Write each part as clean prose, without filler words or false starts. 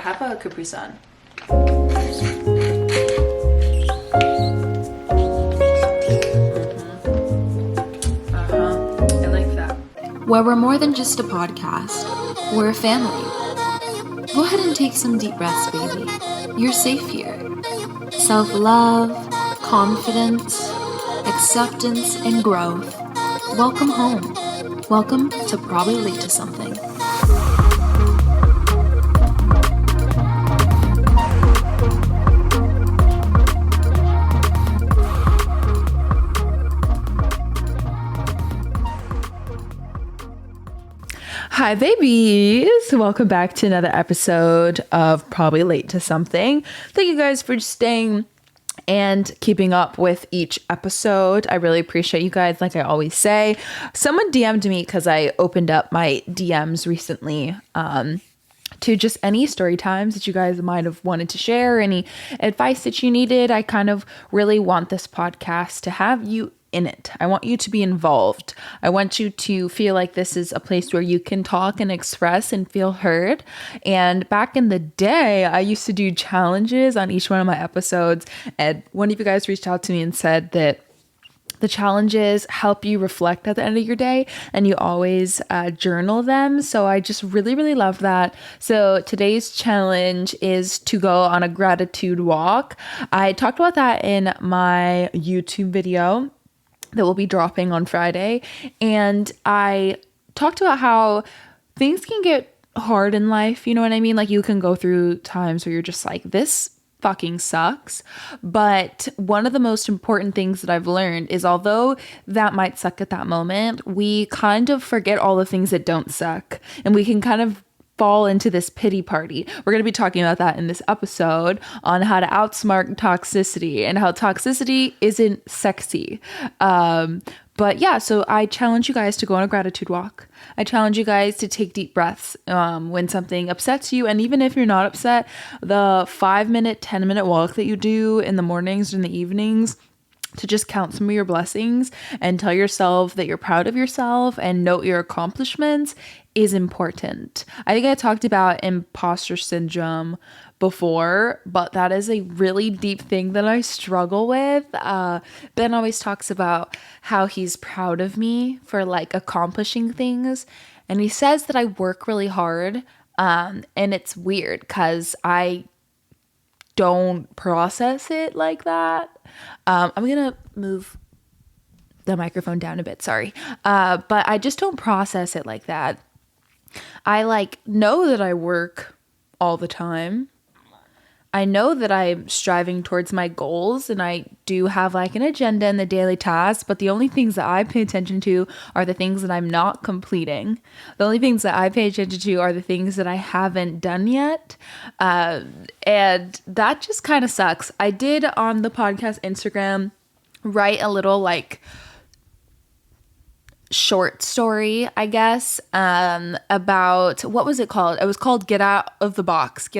Have a Capri Sun. I like that. Where we're more than just a podcast, we're a family. Go ahead and take some deep breaths, baby. You're safe here. Self-love, confidence, acceptance, and growth. Welcome home. Welcome to Probably Late to Something. Hi, babies. Welcome back to another episode of Probably Late to Something. Thank you guys for staying and keeping up with each episode. I really appreciate you guys. Like I always say, someone DM'd me because I opened up my DMs recently to just any story times that you guys might have wanted to share, any advice that you needed. I kind of really want this podcast to have you in it. I want you to be involved. I want you to feel like this is a place where you can talk and express and feel heard. And back in the day, I used to do challenges on each one of my episodes. And one of you guys reached out to me and said that the challenges help you reflect at the end of your day and you always journal them. So I just really, really love that. So today's challenge is to go on a gratitude walk. I talked about that in my YouTube video that will be dropping on Friday. And I talked about how things can get hard in life. You know what I mean? Like you can go through times where you're just like, this fucking sucks. But one of the most important things that I've learned is although that might suck at that moment, we kind of forget all the things that don't suck. And we can kind of fall into this pity party. We're going to be talking about that in this episode on how to outsmart toxicity and how toxicity isn't sexy. But yeah, so I challenge you guys to go on a gratitude walk. I challenge you guys to take deep breaths when something upsets you. And even if you're not upset, the 5-minute, 10-minute walk that you do in the mornings and the evenings to just count some of your blessings and tell yourself that you're proud of yourself and note your accomplishments is important. I think I talked about imposter syndrome before, but that is a really deep thing that I struggle with. Ben always talks about how he's proud of me for like accomplishing things. And he says that I work really hard. And it's weird because I don't process it like that. I'm going to move the microphone down a bit. Sorry. But I just don't process it like that. I like know that I work all the time. I know that I'm striving towards my goals and I do have like an agenda in the daily tasks, but the only things that I pay attention to are the things that I'm not completing. The only things that I pay attention to are the things that I haven't done yet. And that just kind of sucks. I did on the podcast Instagram write a little like short story, I guess, about what was it called? It was called Get Out of the Box.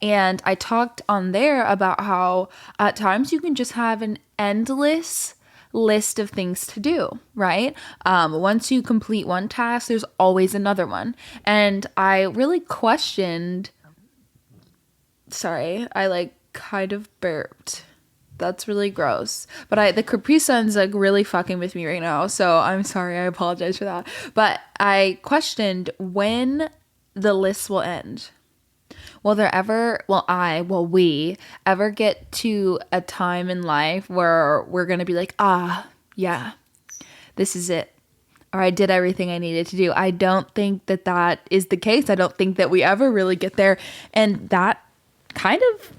And I talked on there about how at times you can just have an endless list of things to do, right? Once you complete one task, there's always another one. And I really questioned, sorry, I like kind of burped. That's really gross. But the Capri Sun's like really fucking with me right now. So I'm sorry. I apologize for that. But I questioned when the list will end. Will we ever get to a time in life where we're going to be like, yeah, this is it. Or I did everything I needed to do. I don't think that is the case. I don't think that we ever really get there. And that kind of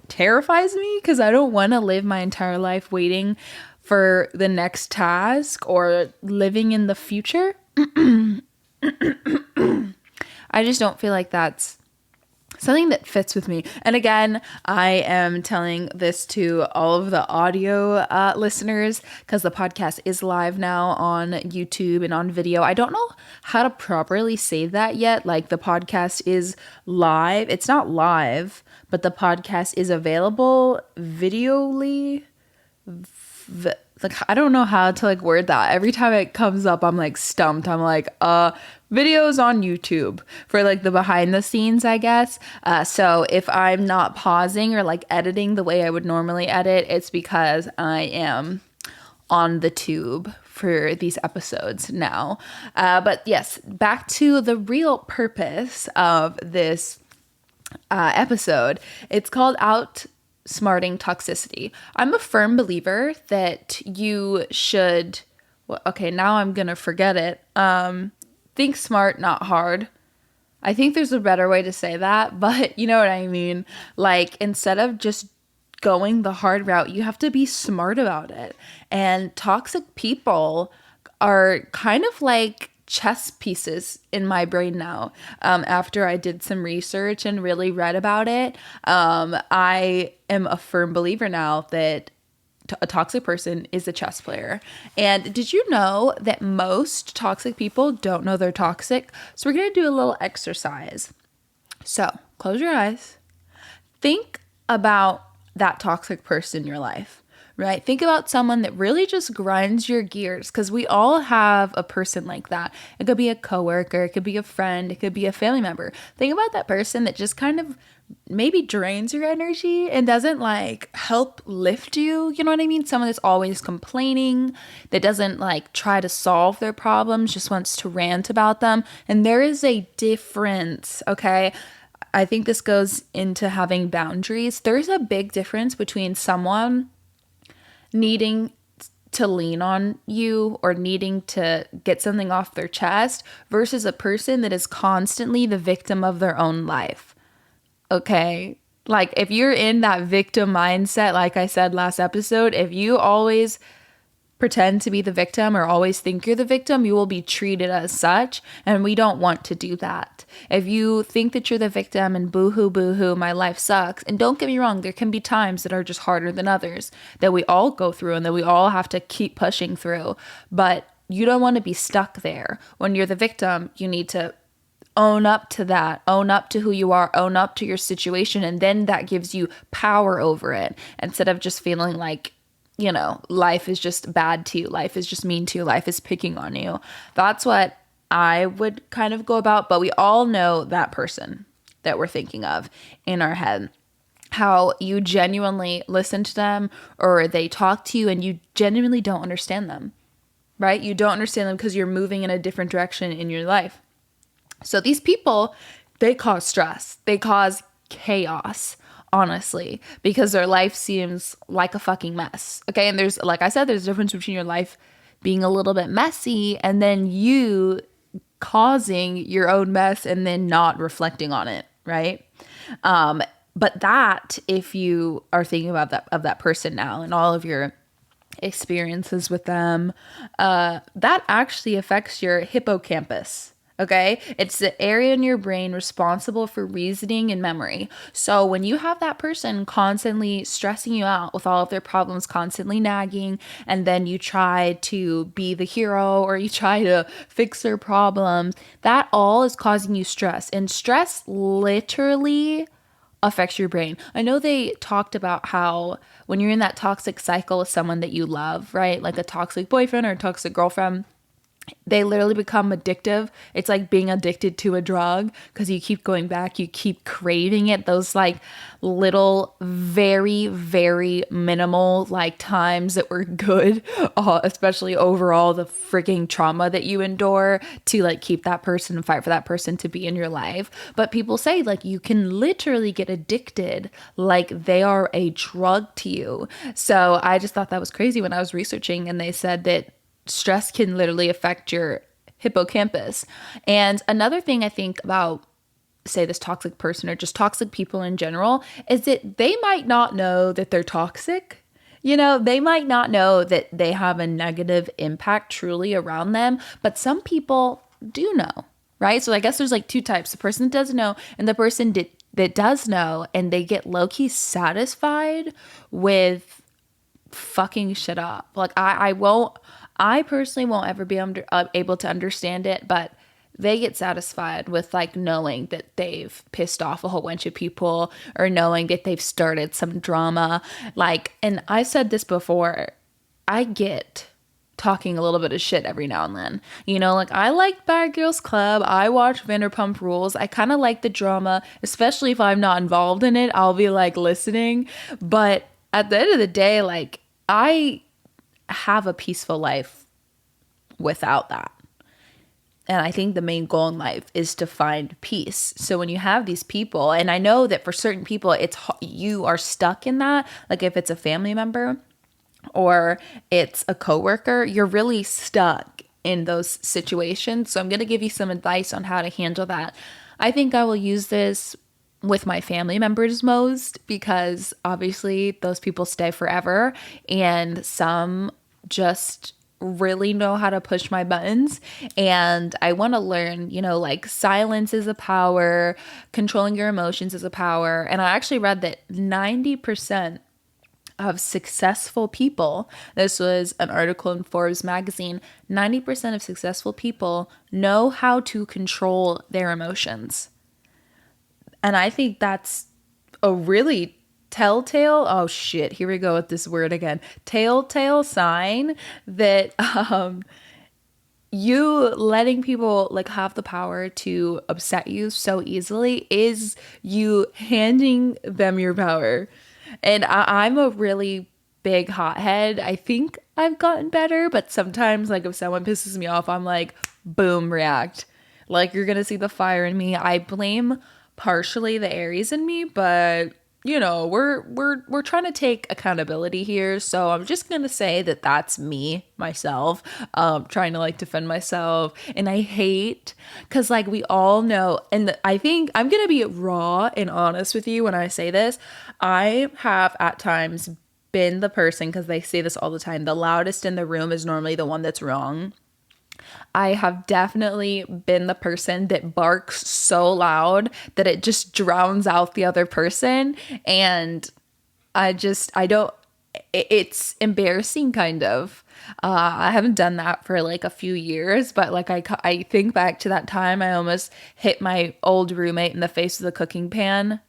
terrifies me because I don't want to live my entire life waiting for the next task or living in the future. I just don't feel like that's something that fits with me. And again, I am telling this to all of the audio listeners because the podcast is live now on YouTube and on video. I don't know how to properly say that yet. Like the podcast is live. It's not live, but the podcast is available videoly. like, I don't know how to like word that. Every time it comes up, I'm like stumped. I'm like, videos on YouTube for like the behind the scenes, I guess. So if I'm not pausing or like editing the way I would normally edit, it's because I am on the tube for these episodes now. But yes, back to the real purpose of this episode. It's called Outsmarting Toxicity. I'm a firm believer that you should, well, okay, now I'm gonna forget it. Think smart, not hard. I think there's a better way to say that, but you know what I mean. Like, instead of just going the hard route, you have to be smart about it. And toxic people are kind of like chess pieces in my brain now. After I did some research and really read about it, I am a firm believer now that a toxic person is a chess player. And did you know that most toxic people don't know they're toxic? So we're going to do a little exercise. So close your eyes. Think about that toxic person in your life, right? Think about someone that really just grinds your gears, because we all have a person like that. It could be a coworker, it could be a friend, it could be a family member. Think about that person that just kind of maybe drains your energy and doesn't like help lift you. You know what I mean? Someone that's always complaining, that doesn't like try to solve their problems, just wants to rant about them. And there is a difference, okay? I think this goes into having boundaries. There's a big difference between someone needing to lean on you or needing to get something off their chest versus a person that is constantly the victim of their own life. Okay? Like, if you're in that victim mindset, like I said last episode, if you always pretend to be the victim or always think you're the victim, you will be treated as such. And we don't want to do that. If you think that you're the victim and boo-hoo, my life sucks. And don't get me wrong, there can be times that are just harder than others that we all go through and that we all have to keep pushing through. But you don't want to be stuck there. When you're the victim, you need to own up to that, own up to who you are, own up to your situation. And then that gives you power over it instead of just feeling like, you know, life is just bad to you. Life is just mean to you. Life is picking on you. That's what I would kind of go about. But we all know that person that we're thinking of in our head. How you genuinely listen to them or they talk to you and you genuinely don't understand them, right? You don't understand them because you're moving in a different direction in your life. So these people, they cause stress. They cause chaos. Honestly, because their life seems like a fucking mess. Okay. And there's, like I said, there's a difference between your life being a little bit messy and then you causing your own mess and then not reflecting on it. Right. But that, if you are thinking about that person now and all of your experiences with them, that actually affects your hippocampus. Okay, it's the area in your brain responsible for reasoning and memory. So when you have that person constantly stressing you out with all of their problems, constantly nagging, and then you try to be the hero or you try to fix their problems, that all is causing you stress. And stress literally affects your brain. I know they talked about how when you're in that toxic cycle with someone that you love, right? Like a toxic boyfriend or a toxic girlfriend, they literally become addictive. It's like being addicted to a drug because you keep going back, you keep craving it. Those like little, very, very minimal like times that were good, especially overall the freaking trauma that you endure to like keep that person and fight for that person to be in your life. But people say like you can literally get addicted like they are a drug to you. So I just thought that was crazy when I was researching, and they said that stress can literally affect your hippocampus. And another thing I think about, say, this toxic person or just toxic people in general is that they might not know that they're toxic. You know, they might not know that they have a negative impact truly around them, but some people do know, right? So I guess there's like two types: the person that doesn't know and the person that does know, and they get low-key satisfied with fucking shit up. Like I personally won't ever be able to understand it, but they get satisfied with like knowing that they've pissed off a whole bunch of people or knowing that they've started some drama. Like, and I said this before, I get talking a little bit of shit every now and then. You know, like I like Bad Girls Club. I watch Vanderpump Rules. I kind of like the drama, especially if I'm not involved in it. I'll be like listening. But at the end of the day, like I have a peaceful life without that. And I think the main goal in life is to find peace. So when you have these people, and I know that for certain people, you are stuck in that. Like if it's a family member or it's a coworker, you're really stuck in those situations. So I'm going to give you some advice on how to handle that. I think I will use this with my family members most because obviously those people stay forever and some just really know how to push my buttons, and I want to learn, you know, like silence is a power, controlling your emotions is a power. And I actually read that 90% of successful people, this was an article in Forbes magazine, 90% of successful people know how to control their emotions. And I think that's a really telltale, oh shit, here we go with this word again, telltale sign that you letting people like have the power to upset you so easily is you handing them your power. And I'm a really big hothead. I think I've gotten better, but sometimes like if someone pisses me off, I'm like, boom, react. Like you're gonna see the fire in me. I blame partially the Aries in me, but you know, we're trying to take accountability here. So I'm just gonna say that that's me, myself, trying to like defend myself. And I hate, cause like we all know, and I think I'm gonna be raw and honest with you when I say this. I have at times been the person, cause they say this all the time, the loudest in the room is normally the one that's wrong. I have definitely been the person that barks so loud that it just drowns out the other person. And I don't, it's embarrassing kind of. I haven't done that for like a few years, but like I think back to that time I almost hit my old roommate in the face with a cooking pan.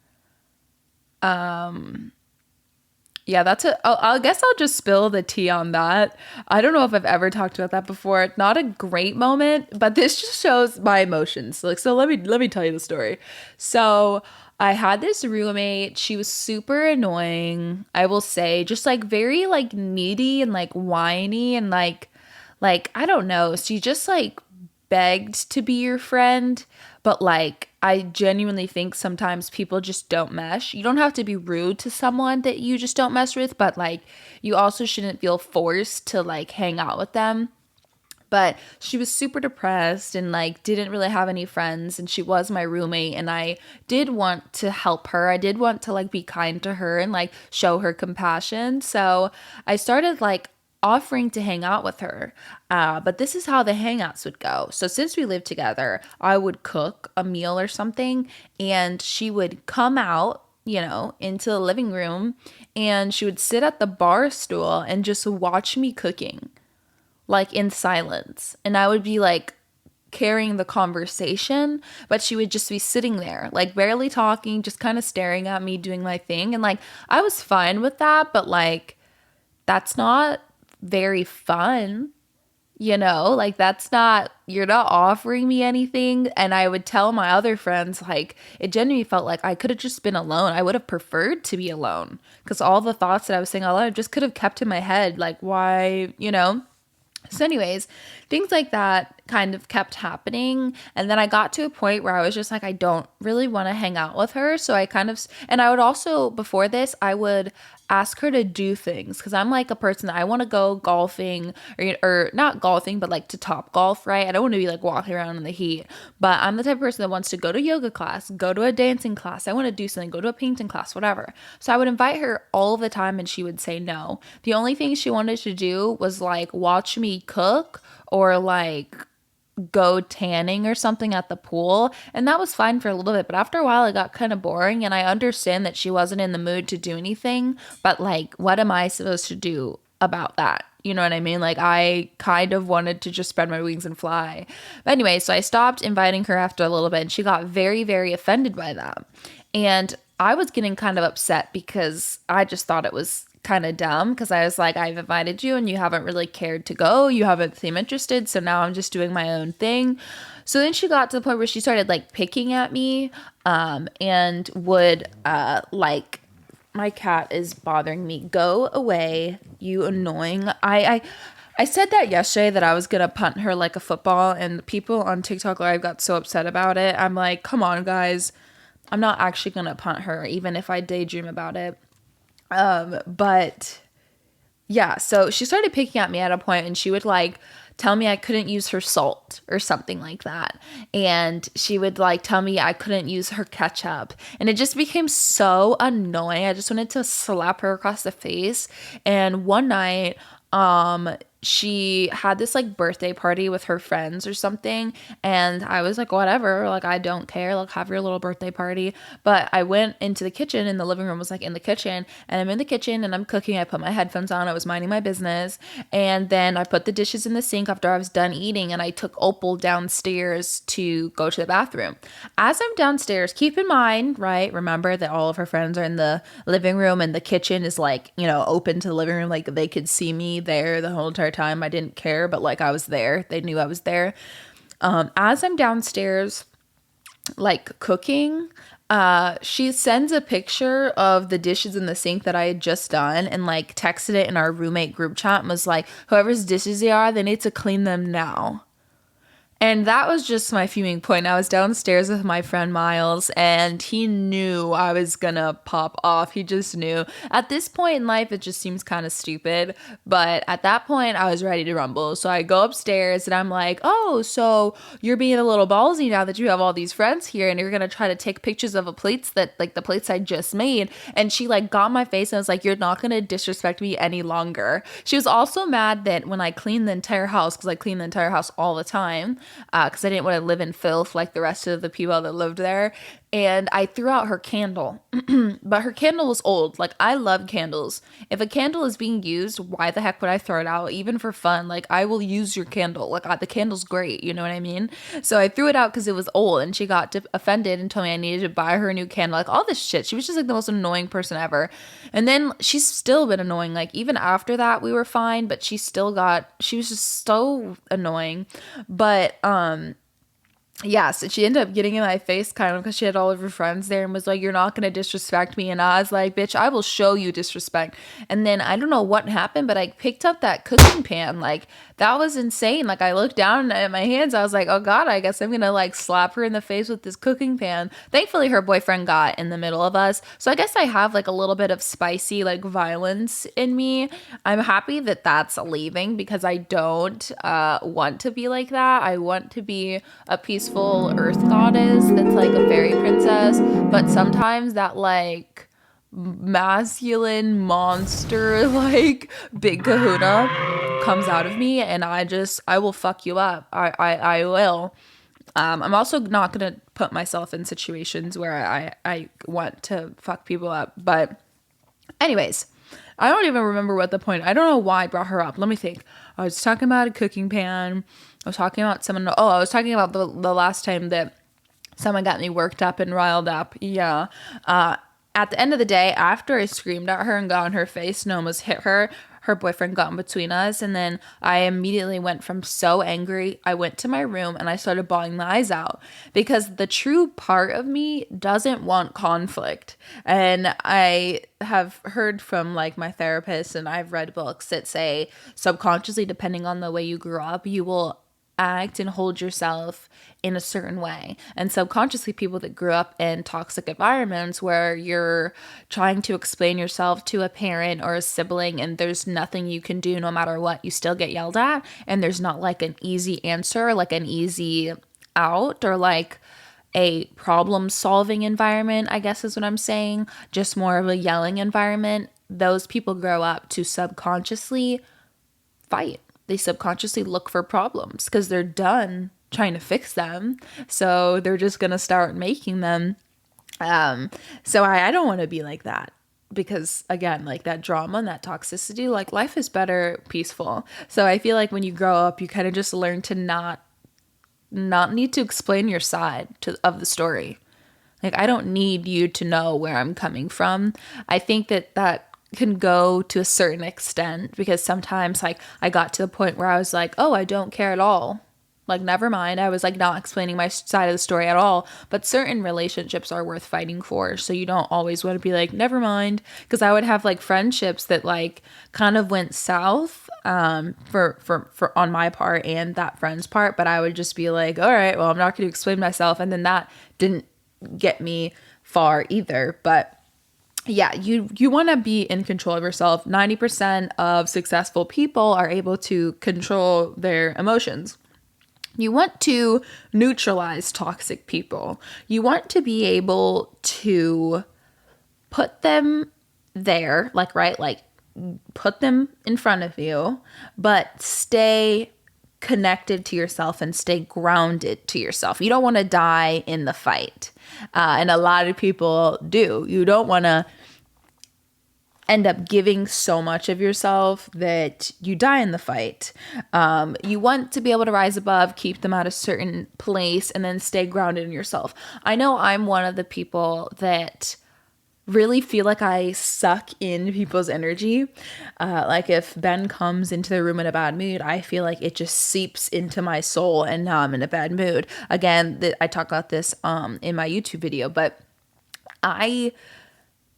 Yeah, I guess I'll just spill the tea on that. I don't know if I've ever talked about that before. Not a great moment, but this just shows my emotions. Like, so let me tell you the story. So I had this roommate. She was super annoying, I will say, just like very like needy and like whiny and like I don't know. She just like begged to be your friend, but like I genuinely think sometimes people just don't mesh. You don't have to be rude to someone that you just don't mesh with, but like you also shouldn't feel forced to like hang out with them. But she was super depressed and like didn't really have any friends, and she was my roommate, and I did want to help her. I did want to like be kind to her and like show her compassion. So I started like offering to hang out with her. But this is how the hangouts would go. So since we lived together, I would cook a meal or something, and she would come out, you know, into the living room, and she would sit at the bar stool and just watch me cooking, like in silence. And I would be like carrying the conversation, but she would just be sitting there, like barely talking, just kind of staring at me, doing my thing. And like, I was fine with that, but like, that's not very fun, you know, like you're not offering me anything. And I would tell my other friends, like, it genuinely felt like I could have just been alone. I would have preferred to be alone because all the thoughts that I was saying out loud, I just could have kept in my head, like, why, you know? So anyways, things like that kind of kept happening. And then I got to a point where I was just like, I don't really want to hang out with her. So I kind of, and I would also, before this, I would ask her to do things because I'm like a person that I want to go golfing or not golfing, but like to Top Golf, right? I don't want to be like walking around in the heat, but I'm the type of person that wants to go to yoga class, go to a dancing class. I want to do something, go to a painting class, whatever. So I would invite her all the time and she would say no. The only thing she wanted to do was like watch me cook or like go tanning or something at the pool, and that was fine for a little bit, but after a while it got kind of boring, and I understand that she wasn't in the mood to do anything, but like what am I supposed to do about that? You know what I mean? Like I kind of wanted to just spread my wings and fly. But anyway, so I stopped inviting her after a little bit, and she got very, very offended by that. And I was getting kind of upset because I just thought it was kind of dumb because I was like, I've invited you and you haven't really cared to go. You haven't seemed interested. So now I'm just doing my own thing. So then she got to the point where she started like picking at me and would like, my cat is bothering me. Go away, you annoying. I said that yesterday that I was going to punt her like a football, and people on TikTok Live got so upset about it. I'm like, come on, guys. I'm not actually going to punt her, even if I daydream about it. But yeah, so she started picking at me at a point, and she would like tell me I couldn't use her salt or something like that. And she would like tell me I couldn't use her ketchup. And it just became so annoying. I just wanted to slap her across the face. And one night, she had this like birthday party with her friends or something, and I was like, whatever, like I don't care, like have your little birthday party. But I went into the kitchen, and the living room was like in the kitchen, and I'm in the kitchen and I'm cooking. I put my headphones on, I was minding my business, and then I put the dishes in the sink after I was done eating, and I took Opal downstairs to go to the bathroom. As I'm downstairs, keep in mind, right, remember that all of her friends are in the living room, and the kitchen is like, you know, open to the living room, like they could see me there the whole entire time. I didn't care, but like I was there. They knew I was there. As I'm downstairs, like cooking, she sends a picture of the dishes in the sink that I had just done and like texted it in our roommate group chat and was like, whoever's dishes they are, they need to clean them now. And that was just my fuming point. I was downstairs with my friend Miles, and he knew I was gonna pop off. He just knew. At this point in life, it just seems kind of stupid. But at that point, I was ready to rumble. So I go upstairs, and I'm like, oh, so you're being a little ballsy now that you have all these friends here, and you're gonna try to take pictures of the plates I just made. And she like got my face and was like, you're not gonna disrespect me any longer. She was also mad that when I cleaned the entire house, because I clean the entire house all the time, because I didn't want to live in filth like the rest of the people that lived there. And I threw out her candle, but her candle was old. Like, I love candles. If a candle is being used, why the heck would I throw it out? Even for fun. Like, I will use your candle. Like, the candle's great. You know what I mean? So I threw it out because it was old, and she got offended and told me I needed to buy her a new candle. Like, all this shit. She was just like the most annoying person ever. And then she's still been annoying. Like, even after that, we were fine, but she was just so annoying. But, yeah, so she ended up getting in my face kind of because she had all of her friends there and was like, you're not going to disrespect me. And I was like, bitch, I will show you disrespect. And then I don't know what happened, but I picked up that cooking pan. Like, that was insane. Like, I looked down at my hands. I was like, oh God, I guess I'm going to like slap her in the face with this cooking pan. Thankfully, her boyfriend got in the middle of us. So I guess I have like a little bit of spicy like violence in me. I'm happy that that's leaving because I don't want to be like that. I want to be a peaceful earth goddess that's like a fairy princess, but sometimes that like masculine monster like big kahuna comes out of me, and I will fuck you up. I will. I'm also not gonna put myself in situations where I want to fuck people up. But anyways, I don't even remember what the point. I don't know why I brought her up. Let me think. I was talking about a cooking pan. I was talking about someone. Oh, I was talking about the last time that someone got me worked up and riled up. Yeah. At the end of the day, after I screamed at her and got in her face and almost hit her, her boyfriend got in between us. And then I immediately went from so angry. I went to my room and I started bawling my eyes out because the true part of me doesn't want conflict. And I have heard from like my therapist, and I've read books that say subconsciously, depending on the way you grew up, you will act and hold yourself in a certain way. And subconsciously, people that grew up in toxic environments where you're trying to explain yourself to a parent or a sibling and there's nothing you can do no matter what, you still get yelled at, and there's not like an easy answer, like an easy out, or like a problem solving environment, I guess is what I'm saying, just more of a yelling environment. Those people grow up to subconsciously fight. They subconsciously look for problems because they're done trying to fix them. So they're just going to start making them. So I don't want to be like that because, again, like that drama and that toxicity, like life is better peaceful. So I feel like when you grow up, you kind of just learn to not need to explain your side of the story. Like, I don't need you to know where I'm coming from. I think that can go to a certain extent, because sometimes like I got to the point where I was like, oh, I don't care at all. Like, never mind. I was like not explaining my side of the story at all. But certain relationships are worth fighting for. So you don't always want to be like, never mind. Because I would have like friendships that like kind of went south for on my part and that friend's part. But I would just be like, all right, well, I'm not going to explain myself. And then that didn't get me far either. But yeah, you want to be in control of yourself. 90% of successful people are able to control their emotions. You want to neutralize toxic people. You want to be able to put them there, like, right? Like, put them in front of you, but stay connected to yourself and stay grounded to yourself. You don't want to die in the fight. And a lot of people do. You don't want to end up giving so much of yourself that you die in the fight. You want to be able to rise above, keep them at a certain place, and then stay grounded in yourself. I know I'm one of the people that really feel like I suck in people's energy. Like if Ben comes into the room in a bad mood, I feel like it just seeps into my soul and now I'm in a bad mood. Again, I talk about this in my YouTube video, but I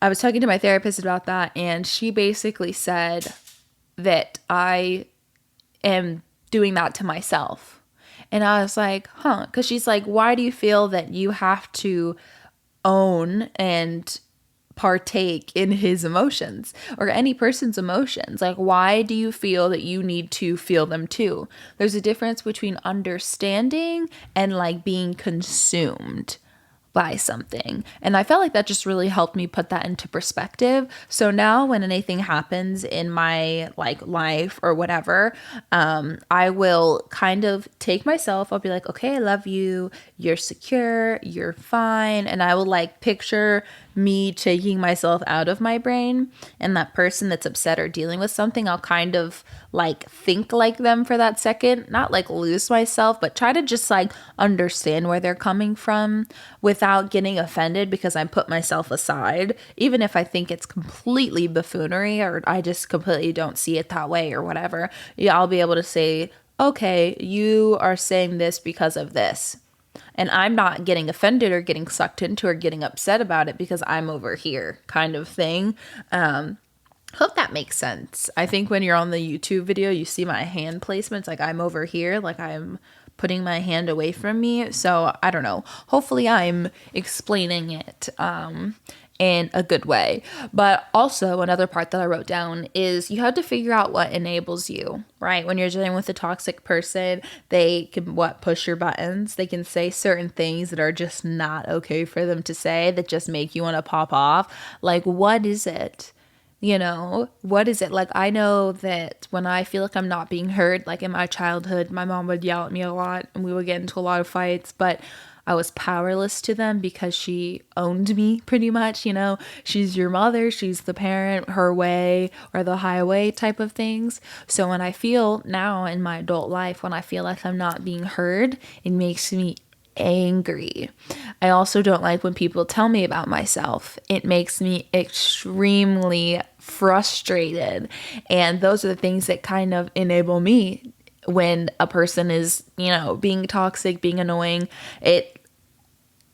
was talking to my therapist about that, and she basically said that I am doing that to myself. And I was like, huh, because she's like, why do you feel that you have to own and partake in his emotions or any person's emotions? Like, why do you feel that you need to feel them too? There's a difference between understanding and like being consumed by something. And I felt like that just really helped me put that into perspective. So now when anything happens in my like life or whatever, I will kind of take myself, I'll be like, okay, I love you, you're secure, you're fine. And I will like picture me taking myself out of my brain, and that person that's upset or dealing with something, I'll kind of like think like them for that second, not like lose myself, but try to just like understand where they're coming from without getting offended, because I put myself aside, even if I think it's completely buffoonery or I just completely don't see it that way or whatever. Yeah, I'll be able to say, okay, you are saying this because of this. And I'm not getting offended or getting sucked into or getting upset about it because I'm over here, kind of thing. Hope that makes sense. I think when you're on the YouTube video, you see my hand placements, like I'm over here, like I'm putting my hand away from me. So I don't know. Hopefully I'm explaining it in a good way. But also another part that I wrote down is you have to figure out what enables you, right? When you're dealing with a toxic person, they can push your buttons. They can say certain things that are just not okay for them to say, that just make you want to pop off. Like, what is it? You know, what is it? Like, I know that when I feel like I'm not being heard, like in my childhood, my mom would yell at me a lot and we would get into a lot of fights, but I was powerless to them because she owned me pretty much, you know. She's your mother, she's the parent, her way or the highway type of things. So when I feel now in my adult life, when I feel like I'm not being heard, it makes me angry. I also don't like when people tell me about myself. It makes me extremely frustrated. And those are the things that kind of enable me when a person is, you know, being toxic, being annoying. It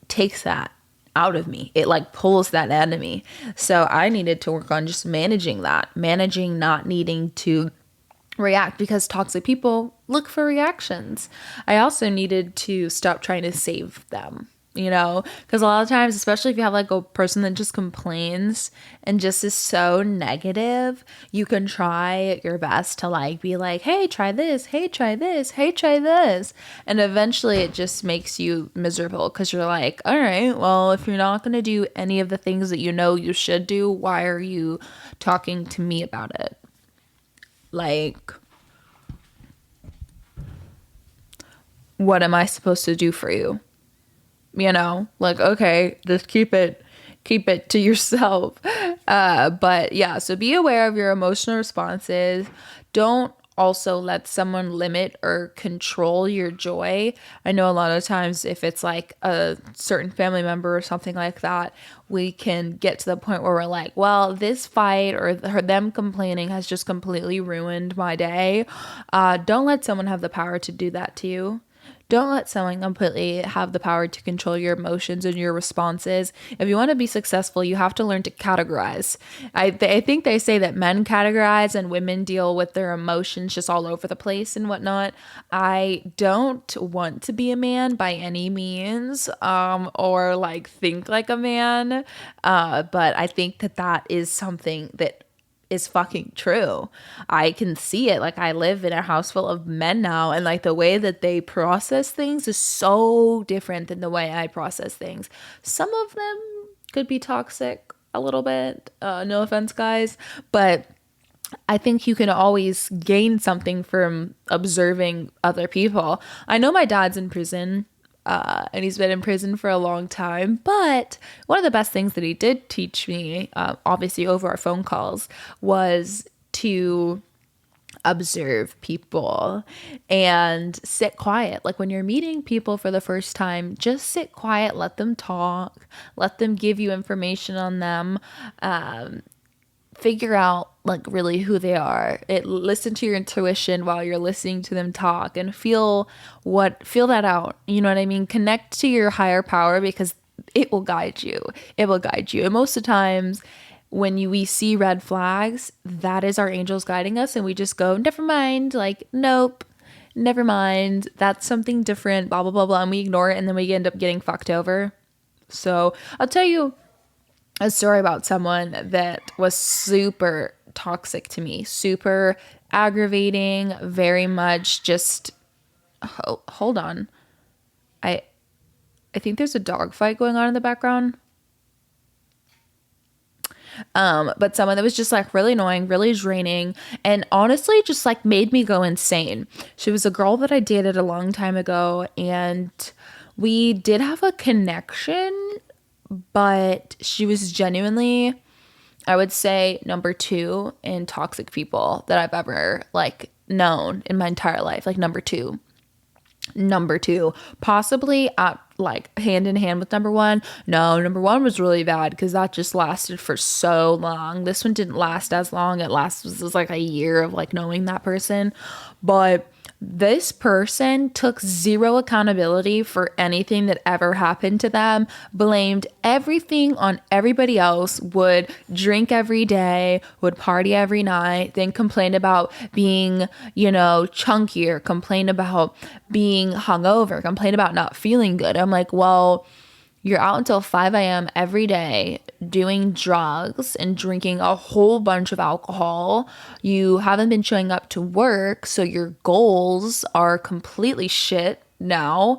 takes that out of me. It like pulls that out of me. So I needed to work on just managing that, managing not needing to react, because toxic people look for reactions. I also needed to stop trying to save them, you know, because a lot of times, especially if you have like a person that just complains and just is so negative, you can try your best to like be like, hey, try this, hey, try this, hey, try this. And eventually it just makes you miserable, because you're like, all right, well, if you're not going to do any of the things that you know you should do, why are you talking to me about it? Like, what am I supposed to do for you? You know, like, okay, just keep it to yourself. But yeah, so be aware of your emotional responses. Don't also let someone limit or control your joy. I know a lot of times if it's like a certain family member or something like that, we can get to the point where we're like, well, this fight or them complaining has just completely ruined my day. Don't let someone have the power to do that to you. Don't let someone completely have the power to control your emotions and your responses. If you want to be successful, you have to learn to categorize. I think they say that men categorize and women deal with their emotions just all over the place and whatnot. I don't want to be a man by any means, or like think like a man. But I think that is something that is fucking true. I can see it. Like, I live in a house full of men now, and like the way that they process things is so different than the way I process things. Some of them could be toxic a little bit. No offense, guys, but I think you can always gain something from observing other people. I know my dad's in prison, and he's been in prison for a long time. But one of the best things that he did teach me, obviously over our phone calls, was to observe people and sit quiet. Like when you're meeting people for the first time, just sit quiet, let them talk, let them give you information on them. Figure out like really who they are. Listen to your intuition while you're listening to them talk and feel that out. You know what I mean? Connect to your higher power because it will guide you. It will guide you. And most of the times when we see red flags, that is our angels guiding us, and we just go, never mind, like, nope, never mind. That's something different, blah, blah, blah, blah. And we ignore it, and then we end up getting fucked over. So I'll tell you a story about someone that was super toxic to me, super aggravating, very much just hold on. I think there's a dog fight going on in the background. But someone that was just like really annoying, really draining, and honestly just like made me go insane. She was a girl that I dated a long time ago, and we did have a connection, but she was genuinely, I would say, number 2 in toxic people that I've ever like known in my entire life. Like number two, possibly at like hand in hand with number 1. No, number 1 was really bad because that just lasted for so long. This one didn't last as long. It was like a year of like knowing that person, but this person took zero accountability for anything that ever happened to them, blamed everything on everybody else, would drink every day, would party every night, then complain about being, chunkier, complain about being hungover, complain about not feeling good. I'm like, well, you're out until 5 a.m. every day doing drugs and drinking a whole bunch of alcohol. You haven't been showing up to work, so your goals are completely shit now.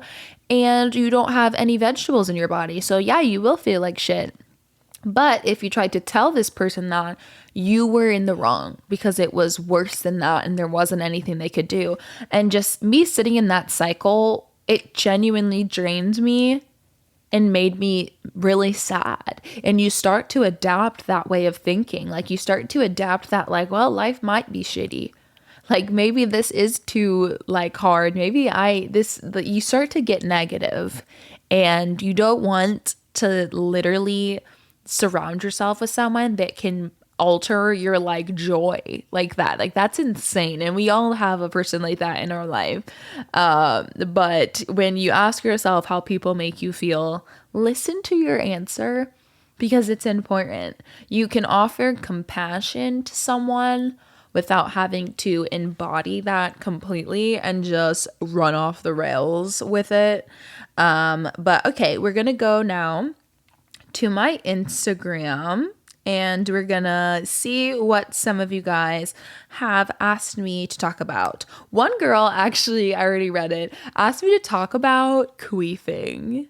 And you don't have any vegetables in your body. So yeah, you will feel like shit. But if you tried to tell this person that, you were in the wrong because it was worse than that and there wasn't anything they could do. And just me sitting in that cycle, it genuinely drained me and made me really sad. And you start to adapt that way of thinking. Like you start to adapt that like, well, life might be shitty. Like maybe this is too like hard. Maybe you start to get negative, and you don't want to literally surround yourself with someone that can alter your like joy like that. Like that's insane, and we all have a person like that in our life. But when you ask yourself how people make you feel, listen to your answer because it's important. You can offer compassion to someone without having to embody that completely and just run off the rails with it. But okay, we're gonna go now to my Instagram, and we're gonna see what some of you guys have asked me to talk about. One girl, actually, I already read it, asked me to talk about queefing.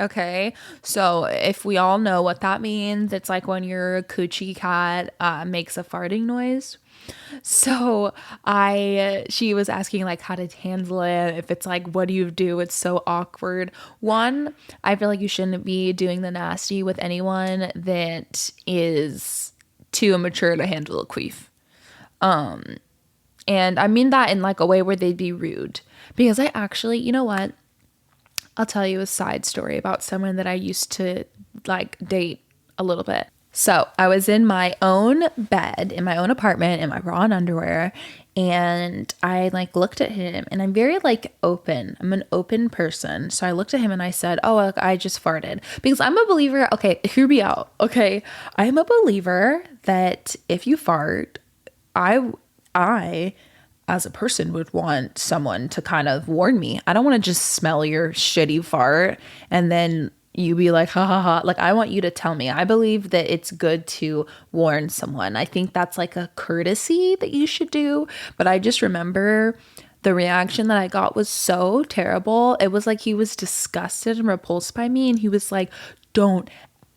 Okay, so if we all know what that means, it's like when your coochie cat makes a farting noise. So she was asking like how to handle it. If it's like, what do you do? It's so awkward. One, I feel like you shouldn't be doing the nasty with anyone that is too immature to handle a queef. And I mean that in like a way where they'd be rude. Because I actually, you know what? I'll tell you a side story about someone that I used to like date a little bit. So I was in my own bed, in my own apartment, in my bra and underwear, and I like looked at him, and I'm very like open. I'm an open person. So I looked at him and I said, oh, look, I just farted. Because I'm a believer. Okay, hear me out. Okay. I'm a believer that if you fart, I as a person would want someone to kind of warn me. I don't want to just smell your shitty fart and then you be like, ha ha ha. Like, I want you to tell me. I believe that it's good to warn someone. I think that's like a courtesy that you should do. But I just remember the reaction that I got was so terrible. It was like he was disgusted and repulsed by me. And he was like, don't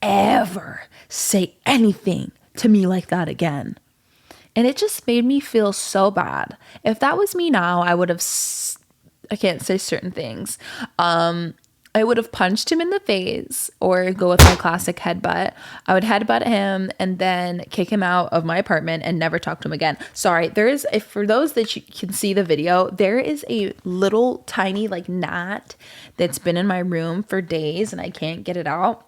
ever say anything to me like that again. And it just made me feel so bad. If that was me now, I would have, I can't say certain things. I would have punched him in the face or go with my classic headbutt. I would headbutt him and then kick him out of my apartment and never talk to him again. Sorry, if for those that you can see the video, there is a little tiny like gnat that's been in my room for days and I can't get it out.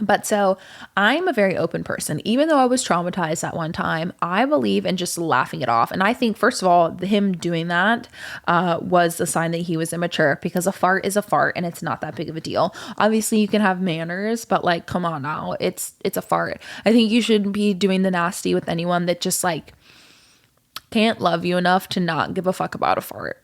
But so I'm a very open person. Even though I was traumatized at one time, I believe in just laughing it off. And I think, first of all, him doing that was a sign that he was immature, because a fart is a fart and it's not that big of a deal. Obviously, you can have manners, but like, come on now, it's a fart. I think you shouldn't be doing the nasty with anyone that just like can't love you enough to not give a fuck about a fart.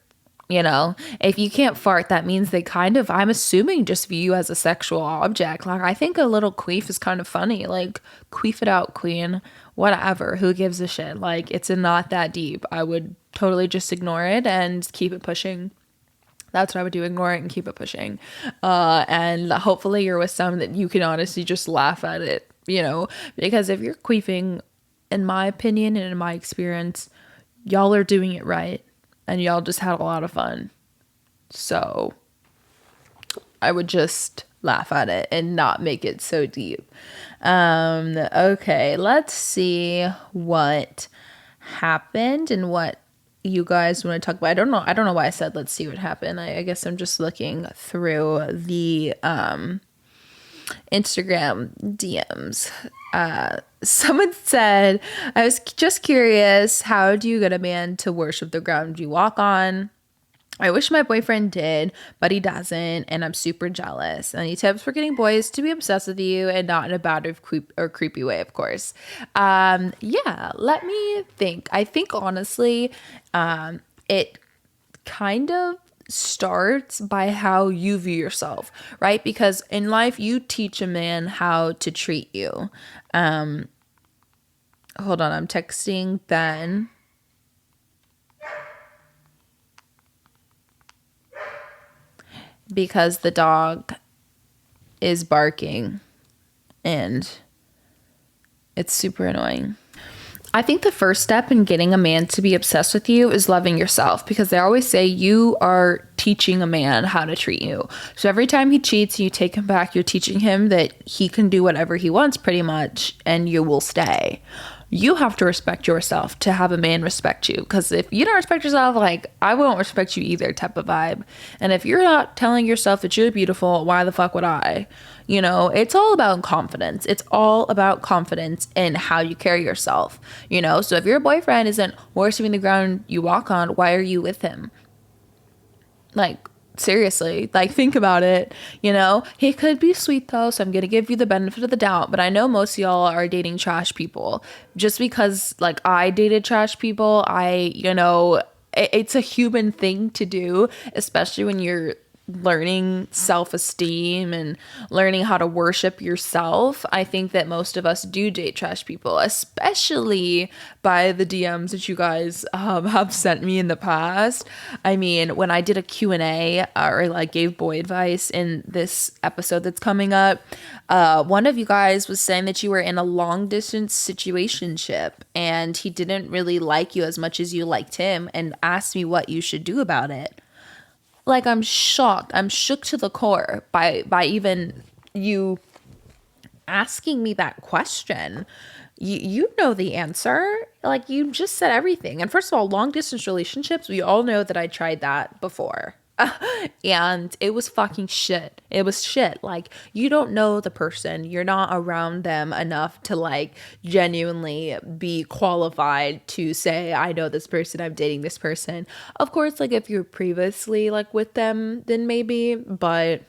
You know, if you can't fart, that means they kind of, I'm assuming, just view you as a sexual object. Like, I think a little queef is kind of funny. Like, queef it out, queen. Whatever. Who gives a shit? Like, it's not that deep. I would totally just ignore it and keep it pushing. That's what I would do. Ignore it and keep it pushing. And hopefully you're with someone that you can honestly just laugh at it, you know, because if you're queefing, in my opinion and in my experience, y'all are doing it right. And y'all just had a lot of fun. So I would just laugh at it and not make it so deep. Okay, let's see what happened and what you guys want to talk about. I don't know why I said let's see what happened. I guess I'm just looking through the Instagram DMs. Someone said, I was just curious, how do you get a man to worship the ground you walk on? I wish my boyfriend did, but he doesn't, and I'm super jealous. Any tips for getting boys to be obsessed with you, and not in a bad or creepy way, of course? Yeah, let me think. I think honestly, it kind of starts by how you view yourself, right? Because in life, you teach a man how to treat you. Hold on, I'm texting Ben. Because the dog is barking and it's super annoying. I think the first step in getting a man to be obsessed with you is loving yourself, because they always say you are teaching a man how to treat you. So every time he cheats, you take him back, you're teaching him that he can do whatever he wants pretty much, and you will stay. You have to respect yourself to have a man respect you, because if you don't respect yourself, like, I won't respect you either type of vibe. And if you're not telling yourself that you're beautiful, why the fuck would I? You know, it's all about confidence. It's all about confidence in how you carry yourself, you know? So if your boyfriend isn't worshiping the ground you walk on, why are you with him? Like, seriously, like, think about it. You know, he could be sweet though, so I'm gonna give you the benefit of the doubt, but I know most of y'all are dating trash people. Just because, like, I dated trash people, it's a human thing to do, especially when you're learning self-esteem and learning how to worship yourself. I think that most of us do date trash people, especially by the DMs that you guys have sent me in the past. I mean, when I did a Q&A or like gave boy advice in this episode that's coming up, one of you guys was saying that you were in a long distance situationship and he didn't really like you as much as you liked him, and asked me what you should do about it. Like, I'm shocked. I'm shook to the core by even you asking me that question? You know the answer. Like, you just said everything. And first of all, long distance relationships, we all know that I tried that before. And it was fucking shit. It was shit. Like, you don't know the person. You're not around them enough to like genuinely be qualified to say, I know this person, I'm dating this person. Of course, like if you're previously like with them, then maybe, but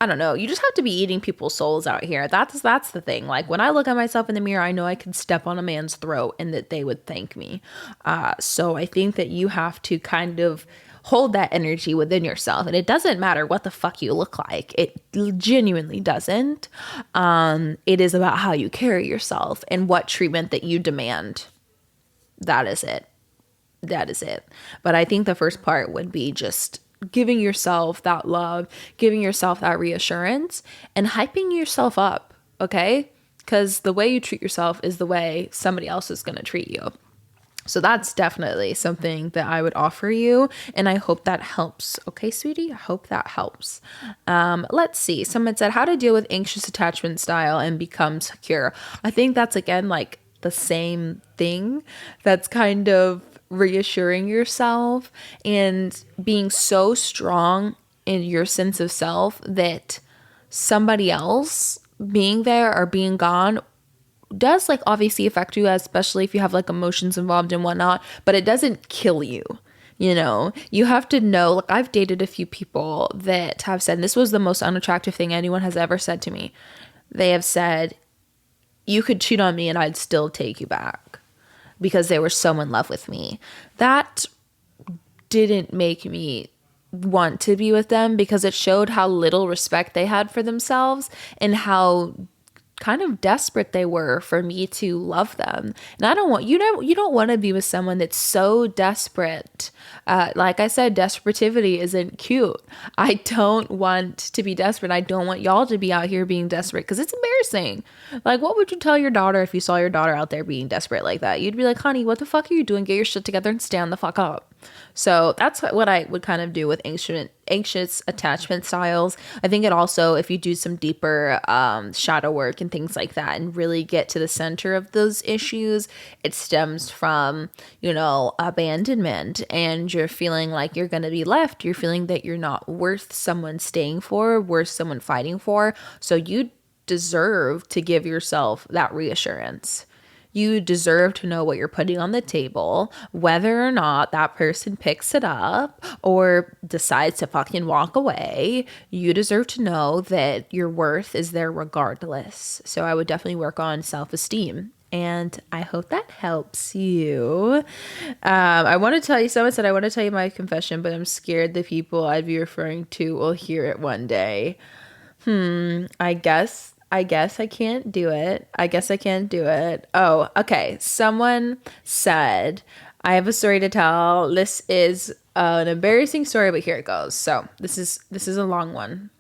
I don't know. You just have to be eating people's souls out here. That's the thing. Like when I look at myself in the mirror, I know I can step on a man's throat and that they would thank me. So I think that you have to kind of hold that energy within yourself. And it doesn't matter what the fuck you look like. It genuinely doesn't. It is about how you carry yourself and what treatment that you demand. That is it. That is it. But I think the first part would be just giving yourself that love, giving yourself that reassurance, and hyping yourself up, okay? Because the way you treat yourself is the way somebody else is going to treat you. So that's definitely something that I would offer you, and I hope that helps. Okay, sweetie? I hope that helps. Let's see. Someone said, how to deal with anxious attachment style and become secure. I think that's, again, like the same thing. That's kind of reassuring yourself and being so strong in your sense of self that somebody else being there or being gone does like obviously affect you, especially if you have like emotions involved and whatnot, but it doesn't kill you. You know, you have to know, like I've dated a few people that have said, and this was the most unattractive thing anyone has ever said to me. They have said, you could cheat on me and I'd still take you back, because they were so in love with me. That didn't make me want to be with them, because it showed how little respect they had for themselves and how kind of desperate they were for me to love them. And I don't want, you don't want to be with someone that's so desperate. Like I said, desperativity isn't cute. I don't want to be desperate. I don't want y'all to be out here being desperate, because it's embarrassing. Like, what would you tell your daughter if you saw your daughter out there being desperate like that? You'd be like, honey, what the fuck are you doing? Get your shit together and stand the fuck up. So that's what I would kind of do with anxious attachment styles. I think it also, if you do some deeper shadow work and things like that and really get to the center of those issues, it stems from, you know, abandonment, and you're feeling like you're going to be left. You're feeling that you're not worth someone staying for, worth someone fighting for. So you deserve to give yourself that reassurance. You deserve to know what you're putting on the table, whether or not that person picks it up or decides to fucking walk away. You deserve to know that your worth is there regardless. So I would definitely work on self-esteem. And I hope that helps you. I want to tell you, someone said, I want to tell you my confession, but I'm scared the people I'd be referring to will hear it one day. I guess I can't do it. Oh, okay. Someone said, I have a story to tell. This is an embarrassing story, but here it goes. So this is a long one.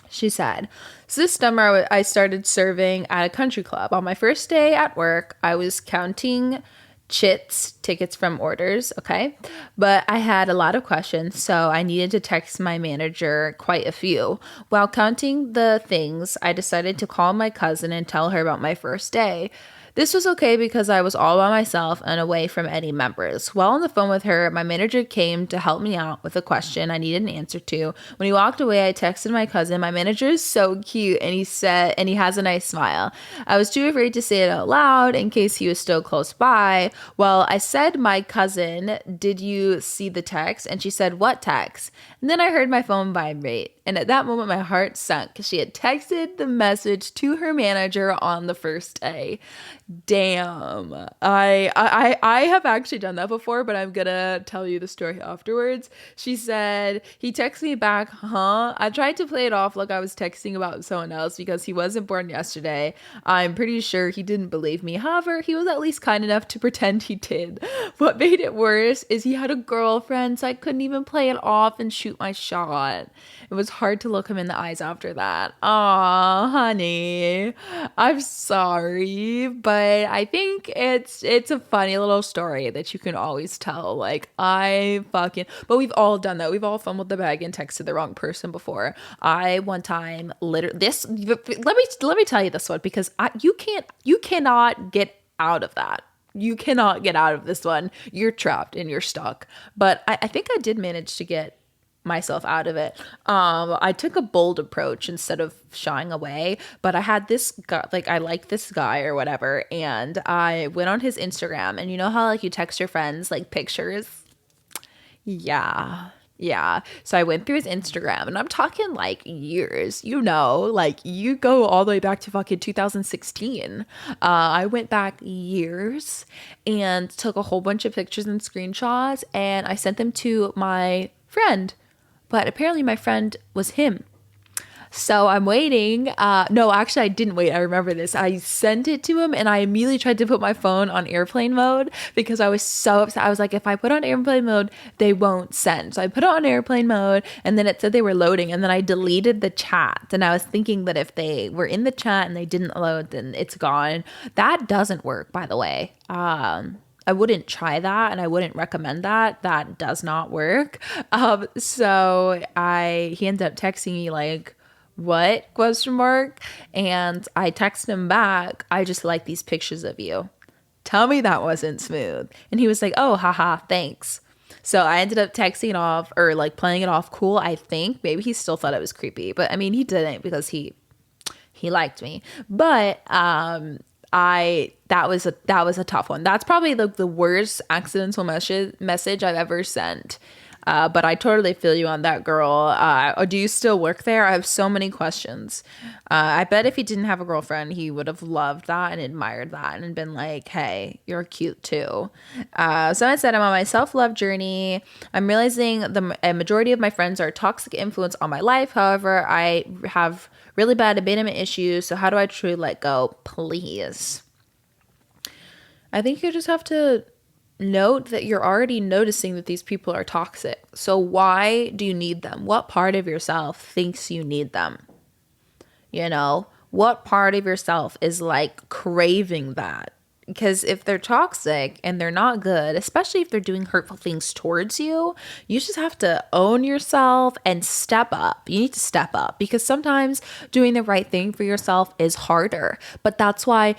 She said, so this summer I started serving at a country club. On my first day at work, I was counting tickets from orders, okay? But I had a lot of questions, so I needed to text my manager quite a few. While counting the things, I decided to call my cousin and tell her about my first day. This was okay because I was all by myself and away from any members. While on the phone with her, my manager came to help me out with a question I needed an answer to. When he walked away, I texted my cousin. My manager is so cute, and he has a nice smile. I was too afraid to say it out loud in case he was still close by. Well, I said, my cousin, did you see the text? And she said, what text? And then I heard my phone vibrate. And at that moment, my heart sunk, because she had texted the message to her manager on the first day. Damn. I have actually done that before, but I'm gonna tell you the story afterwards. She said, he texted me back, huh? I tried to play it off like I was texting about someone else because he wasn't born yesterday. I'm pretty sure he didn't believe me. However, he was at least kind enough to pretend he did. What made it worse is he had a girlfriend, so I couldn't even play it off and shoot shoot my shot. It was hard to look him in the eyes after that. Aw, honey, I'm sorry, but I think it's a funny little story that you can always tell. Like, but we've all done that. We've all fumbled the bag and texted the wrong person before. I one time let me tell you this one, because you cannot get out of that. You cannot get out of this one. You're trapped and you're stuck. But I think I did manage to get myself out of it. I took a bold approach instead of shying away, but I had this guy, like, I like this guy or whatever, and I went on his Instagram, and you know how like you text your friends like pictures? Yeah. So I went through his Instagram, and I'm talking like years, like you go all the way back to fucking 2016. I went back years and took a whole bunch of pictures and screenshots, and I sent them to my friend. But apparently my friend was him. So I'm waiting. No, actually I didn't wait. I remember this. I sent it to him, and I immediately tried to put my phone on airplane mode because I was so upset. I was like, if I put on airplane mode, they won't send. So I put it on airplane mode, and then it said they were loading, and then I deleted the chat. And I was thinking that if they were in the chat and they didn't load, then it's gone. That doesn't work, by the way. I wouldn't try that, and I wouldn't recommend that. That does not work. So he ended up texting me like, what? ? And I texted him back, I just like these pictures of you. Tell me that wasn't smooth. And he was like, oh, haha, thanks. So I ended up texting it off, or like playing it off cool, I think. Maybe he still thought it was creepy, but I mean, he didn't, because he liked me. But that was a tough one. That's probably the worst accidental message I've ever sent. But I totally feel you on that, girl. Do you still work there? I have so many questions. I bet if he didn't have a girlfriend, he would have loved that and admired that and been like, hey, you're cute too. So I said, I'm on my self-love journey. I'm realizing a majority of my friends are a toxic influence on my life. However, I have really bad abandonment issues. So how do I truly let go? Please. I think you just have to note that you're already noticing that these people are toxic. So why do you need them? What part of yourself thinks you need them? What part of yourself is like craving that? Because if they're toxic and they're not good, especially if they're doing hurtful things towards you, you just have to own yourself and step up. You need to step up, because sometimes doing the right thing for yourself is harder. But that's why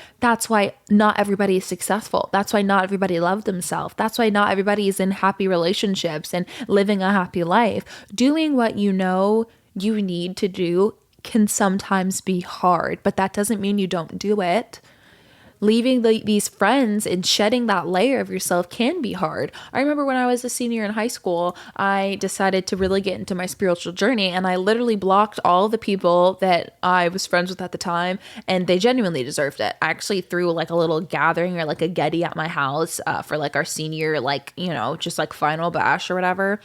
not everybody is successful. That's why not everybody loves themselves. That's why not everybody is in happy relationships and living a happy life. Doing what you know you need to do can sometimes be hard, but that doesn't mean you don't do it. Leaving these friends and shedding that layer of yourself can be hard. I remember when I was a senior in high school, I decided to really get into my spiritual journey, and I literally blocked all the people that I was friends with at the time, and they genuinely deserved it. I actually threw like a little gathering or like a Getty at my house for like our senior, just like final bash or whatever.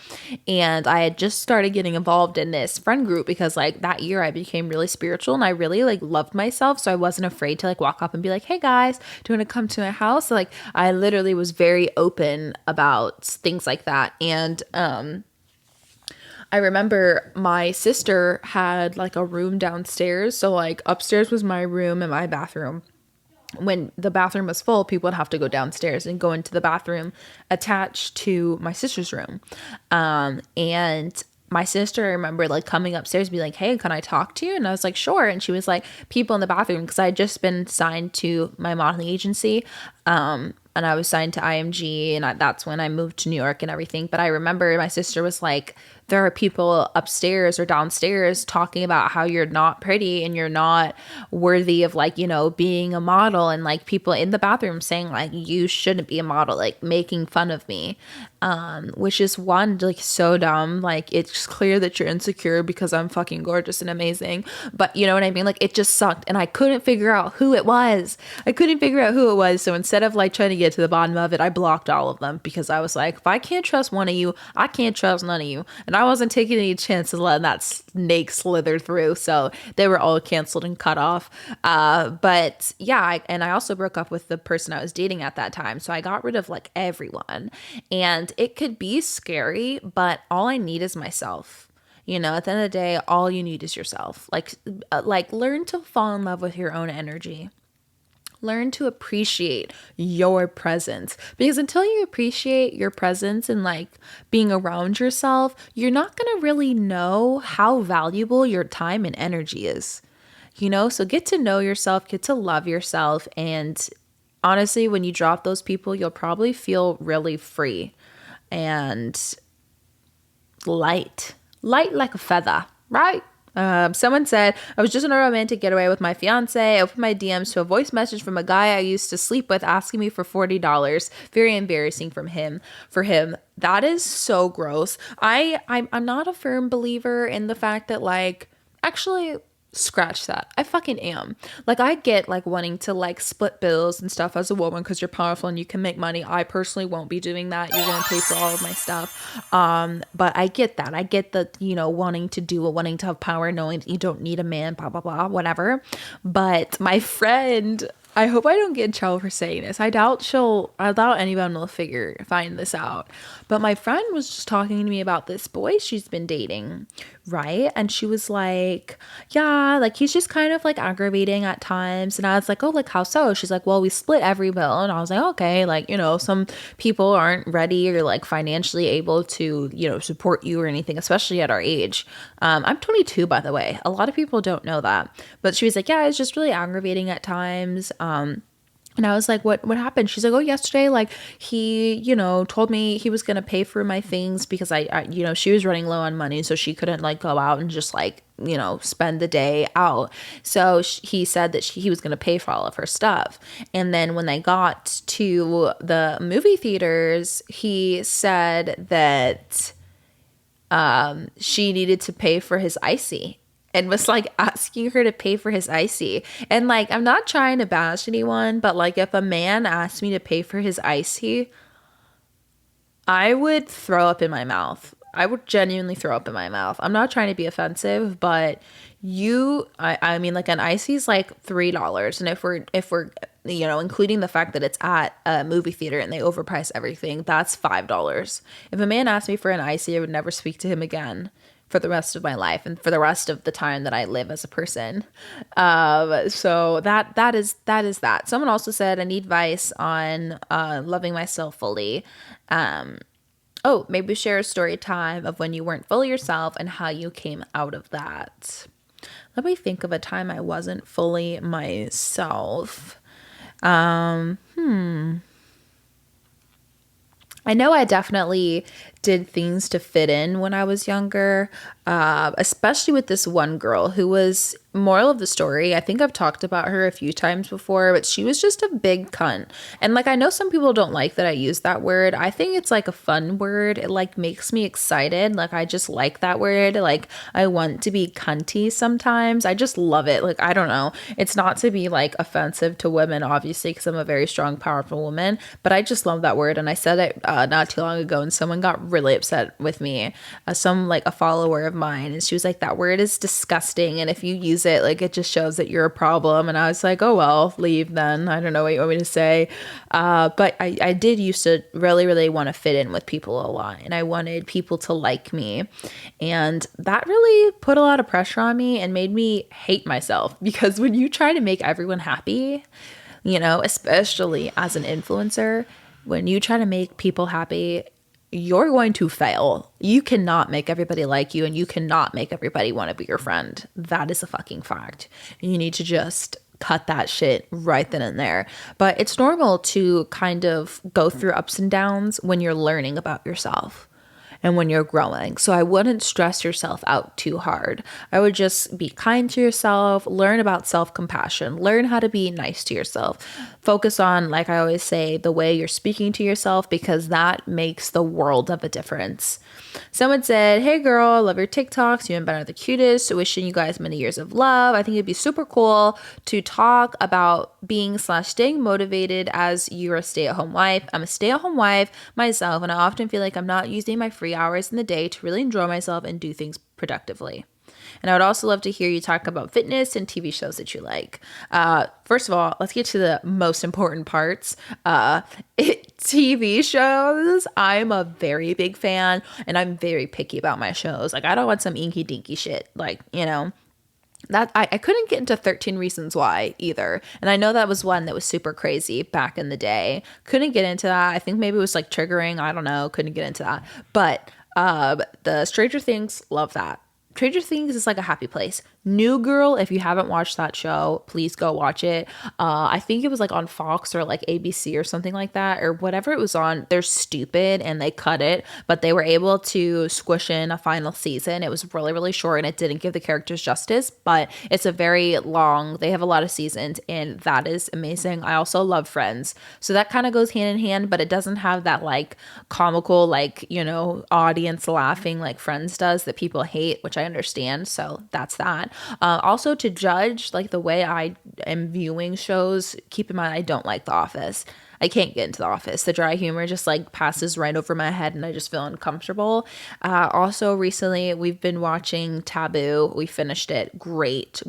And I had just started getting involved in this friend group because like that year I became really spiritual, and I really like loved myself. So I wasn't afraid to like walk up and be like, hey guys, do you want to come to my house? Like, I literally was very open about things like that. And I remember my sister had like a room downstairs. So like upstairs was my room and my bathroom. When the bathroom was full, people would have to go downstairs and go into the bathroom attached to my sister's room. And my sister, I remember like coming upstairs and be like, hey, can I talk to you? And I was like, sure. And she was like, people in the bathroom, because I had just been signed to my modeling agency. And I was signed to IMG, and that's when I moved to New York and everything. But I remember my sister was like, there are people upstairs or downstairs talking about how you're not pretty and you're not worthy of like, being a model. And like people in the bathroom saying like, you shouldn't be a model, like making fun of me. Which is one, like so dumb. Like it's clear that you're insecure because I'm fucking gorgeous and amazing. But you know what I mean? Like it just sucked, and I couldn't figure out who it was. So instead of like trying to get to the bottom of it, I blocked all of them because I was like, if I can't trust one of you, I can't trust none of you. And and I wasn't taking any chances letting that snake slither through. So they were all canceled and cut off. But yeah, and I also broke up with the person I was dating at that time. So I got rid of like everyone, and it could be scary, but all I need is myself. You know, at the end of the day, all you need is yourself. Like learn to fall in love with your own energy. Learn to appreciate your presence, because until you appreciate your presence and like being around yourself, you're not going to really know how valuable your time and energy is. You know, so get to know yourself, get to love yourself. And honestly, when you drop those people, you'll probably feel really free and light like a feather, right? Someone said, I was just on a romantic getaway with my fiance. I opened my DMs to a voice message from a guy I used to sleep with asking me for $40. Very embarrassing for him. That is so gross. I'm not a firm believer in the fact that like, actually, scratch that. I fucking am. Like, I get like wanting to like split bills and stuff as a woman because you're powerful and you can make money. I personally won't be doing that. You're gonna pay for all of my stuff. But I get that. I get the, you know, wanting to have power, knowing that you don't need a man, blah blah blah, whatever. But my friend, I hope I don't get in trouble for saying this. I doubt anyone will find this out. But my friend was just talking to me about this boy she's been dating, right? And she was like, yeah, like he's just kind of like aggravating at times. And I was like, oh, like how so? She's like, well, we split every bill. And I was like, okay, like, you know, some people aren't ready or like financially able to, you know, support you or anything, especially at our age. I'm 22, by the way. A lot of people don't know that. But she was like, yeah, it's just really aggravating at times. And I was like, what happened? She's like, oh, yesterday, like he, you know, told me he was going to pay for my things because I, you know, she was running low on money. So she couldn't like go out and just like, you know, spend the day out. So he said that he was going to pay for all of her stuff. And then when they got to the movie theaters, he said that she needed to pay for his icy. And was like asking her to pay for his icy. And like, I'm not trying to bash anyone, but like if a man asked me to pay for his icy, I would throw up in my mouth. I would genuinely throw up in my mouth. I'm not trying to be offensive, but I mean like an icy is like $3. And if we're, you know, including the fact that it's at a movie theater and they overprice everything, that's $5. If a man asked me for an icy, I would never speak to him again for the rest of my life and for the rest of the time that I live as a person. So that is that. Someone also said I need advice on loving myself fully. Maybe share a story time of when you weren't fully yourself and how you came out of that. Let me think of a time I wasn't fully myself. I know I definitely did things to fit in when I was younger, especially with this one girl who was, moral of the story, I think I've talked about her a few times before, but she was just a big cunt. And like, I know some people don't like that I use that word. I think it's like a fun word. It like makes me excited. Like, I just like that word. Like, I want to be cunty sometimes. I just love it. Like, I don't know. It's not to be like offensive to women, obviously, because I'm a very strong, powerful woman, but I just love that word. And I said it not too long ago, and someone got really upset with me, a follower of mine, and she was like, that word is disgusting, and if you use it, like, it just shows that you're a problem. And I was like, oh well, leave then, I don't know what you want me to say. But I did used to really, really want to fit in with people a lot, and I wanted people to like me, and that really put a lot of pressure on me and made me hate myself, because when you try to make everyone happy, you know, especially as an influencer, when you try to make people happy, you're going to fail. You cannot make everybody like you, and you cannot make everybody want to be your friend. That is a fucking fact. You need to just cut that shit right then and there. But it's normal to kind of go through ups and downs when you're learning about yourself and when you're growing. So I wouldn't stress yourself out too hard. I would just be kind to yourself, learn about self-compassion, learn how to be nice to yourself. Focus on, like I always say, the way you're speaking to yourself, because that makes the world of a difference. Someone said, hey girl, I love your TikToks. You've been the cutest. Wishing you guys many years of love. I think it'd be super cool to talk about being/staying motivated as you're a stay-at-home wife. I'm a stay-at-home wife myself, and I often feel like I'm not using my free hours in the day to really enjoy myself and do things productively. And I would also love to hear you talk about fitness and TV shows that you like. First of all, let's get to the most important parts. TV shows. I'm a very big fan, and I'm very picky about my shows. Like, I don't want some inky dinky shit. Like, that I couldn't get into 13 Reasons Why either. And I know that was one that was super crazy back in the day. Couldn't get into that. I think maybe it was like triggering. I don't know. Couldn't get into that. But the Stranger Things, love that. Stranger Things is like a happy place. New Girl, if you haven't watched that show, please go watch it. I think it was like on Fox or like ABC or something like that, or whatever it was on. They're stupid and they cut it, but they were able to squish in a final season. It was really, really short and it didn't give the characters justice, but it's a very long, they have a lot of seasons and that is amazing. I also love Friends. So that kind of goes hand in hand, but it doesn't have that like comical, like, audience laughing like Friends does that people hate, which I understand. So that's that. Also, to judge like the way I am viewing shows, keep in mind I don't like The Office. I can't get into The Office. The dry humor just like passes right over my head and I just feel uncomfortable. Also, recently we've been watching Taboo. We finished it. Great.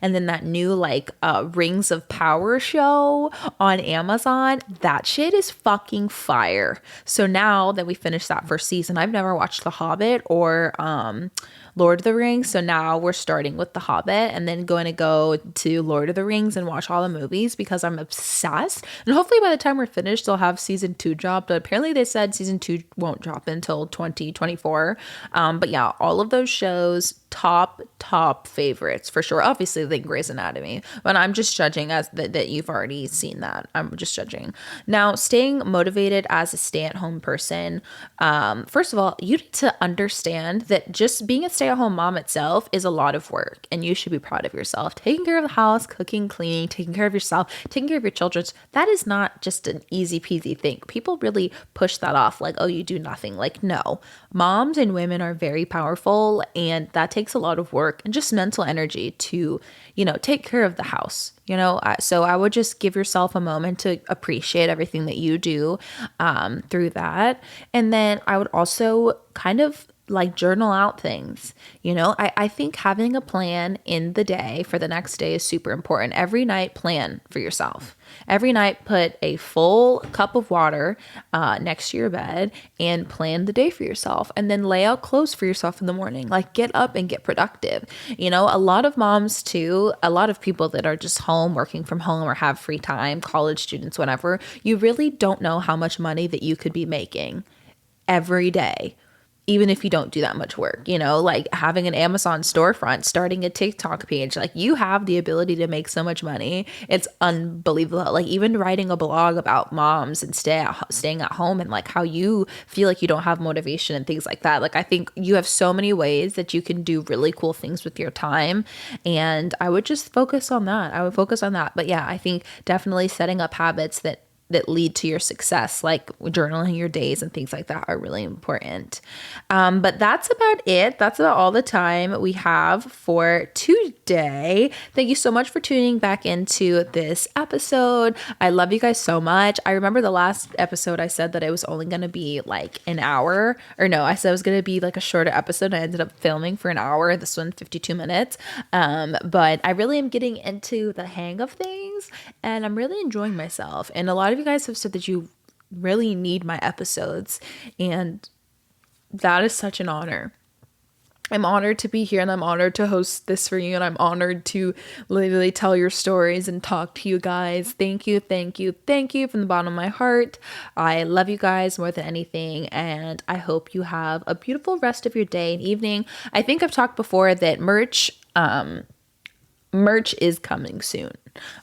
And then that new like Rings of Power show on Amazon, that shit is fucking fire. So now that we finished that first season, I've never watched The Hobbit or Lord of the Rings. So now we're starting with The Hobbit and then going to go to Lord of the Rings and watch all the movies because I'm obsessed. And hopefully by the time we're finished, they'll have season 2 drop. But apparently they said season 2 won't drop until 2024. But yeah, all of those shows, top favorites for sure. Obviously, the Grey's Anatomy, but I'm just judging as that you've already seen that. I'm just judging. Now, staying motivated as a stay-at-home person. First of all, you need to understand that just being a stay-at-home mom itself is a lot of work, and you should be proud of yourself. Taking care of the house, cooking, cleaning, taking care of yourself, taking care of your children. That is not just an easy peasy thing. People really push that off, like, oh, you do nothing. Like, no, moms and women are very powerful, and that takes a lot of work and just mental energy to, take care of the house, so I would just give yourself a moment to appreciate everything that you do through that. And then I would also kind of like journal out things. I think having a plan in the day for the next day is super important. Every night, plan for yourself. Every night, put a full cup of water next to your bed and plan the day for yourself. And then lay out clothes for yourself in the morning. Like, get up and get productive. A lot of moms too, a lot of people that are just home, working from home or have free time, college students, whatever, you really don't know how much money that you could be making every day. Even if you don't do that much work, like having an Amazon storefront, starting a TikTok page, like you have the ability to make so much money. It's unbelievable. Like even writing a blog about moms and staying at home and like how you feel like you don't have motivation and things like that. Like I think you have so many ways that you can do really cool things with your time. And I would just focus on that. But yeah, I think definitely setting up habits that lead to your success, like journaling your days and things like that, are really important. But that's about it. That's about all the time we have for today. Thank you so much for tuning back into this episode. I love you guys so much. I remember the last episode I said that it was only going to be like an hour, or no, I said it was going to be like a shorter episode. I ended up filming for an hour. This one, 52 minutes. But I really am getting into the hang of things and I'm really enjoying myself. And a lot of you guys have said that you really need my episodes, and that is such an honor. I'm honored to be here and I'm honored to host this for you, and I'm honored to literally tell your stories and talk to you guys. Thank you from the bottom of my heart. I love you guys more than anything, and I hope you have a beautiful rest of your day and evening. I think I've talked before that merch is coming soon.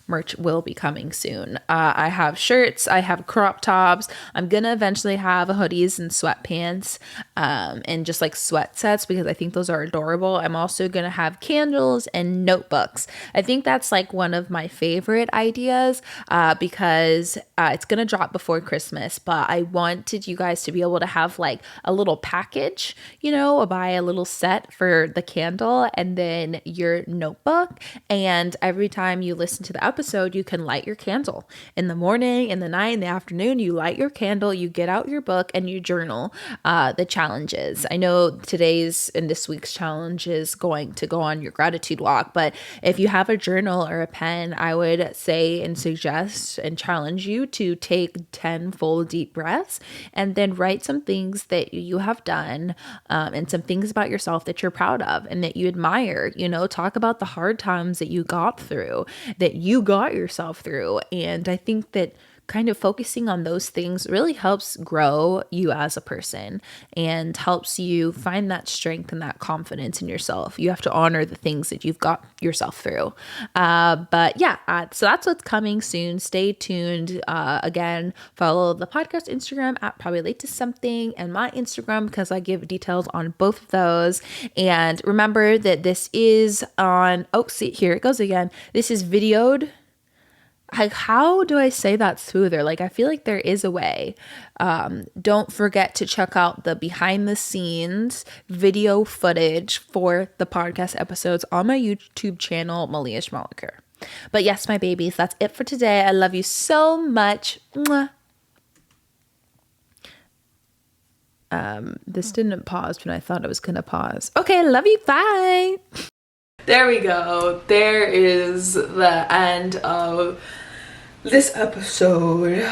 Merch will be coming soon. I have shirts, I have crop tops. I'm gonna eventually have hoodies and sweatpants and just like sweat sets because I think those are adorable. I'm also gonna have candles and notebooks. I think that's like one of my favorite ideas because it's gonna drop before Christmas, but I wanted you guys to be able to have like a little package, buy a little set for the candle and then your notebook, and every time you listen listen to the episode, you can light your candle in the morning, in the night, in the afternoon. You light your candle, you get out your book, and you journal the challenges. I know today's and this week's challenge is going to go on your gratitude walk, but if you have a journal or a pen, I would say and suggest and challenge you to take 10 full deep breaths and then write some things that you have done, and some things about yourself that you're proud of and that you admire. Talk about the hard times that you got through, that you got yourself through. And I think that kind of focusing on those things really helps grow you as a person and helps you find that strength and that confidence in yourself. You have to honor the things that you've got yourself through. So that's what's coming soon. Stay tuned. Again, follow the podcast Instagram at Probably Late to Something and my Instagram, because I give details on both of those. And remember that this is on, here it goes again. This is videoed. How do I say that smoother? I feel like there is a way. Don't forget to check out the behind the scenes video footage for the podcast episodes on my YouTube channel, Malia Schmalleger. But yes, my babies, that's it for today. I love you so much. Mwah. This didn't pause when I thought it was going to pause. Okay, love you. Bye. There we go. There is the end of this episode.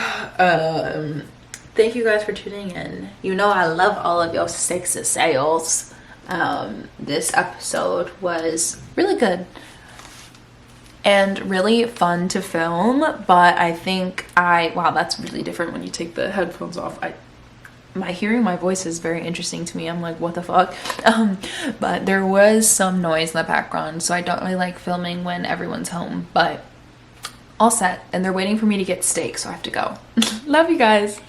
Thank you guys for tuning in. I love all of your sexy sales. This episode was really good and really fun to film, but I think wow, that's really different when you take the headphones off. Hearing my voice is very interesting to me. I'm like, what the fuck? But there was some noise in the background, so I don't really like filming when everyone's home, but all set, and they're waiting for me to get steak, so I have to go. Love you guys.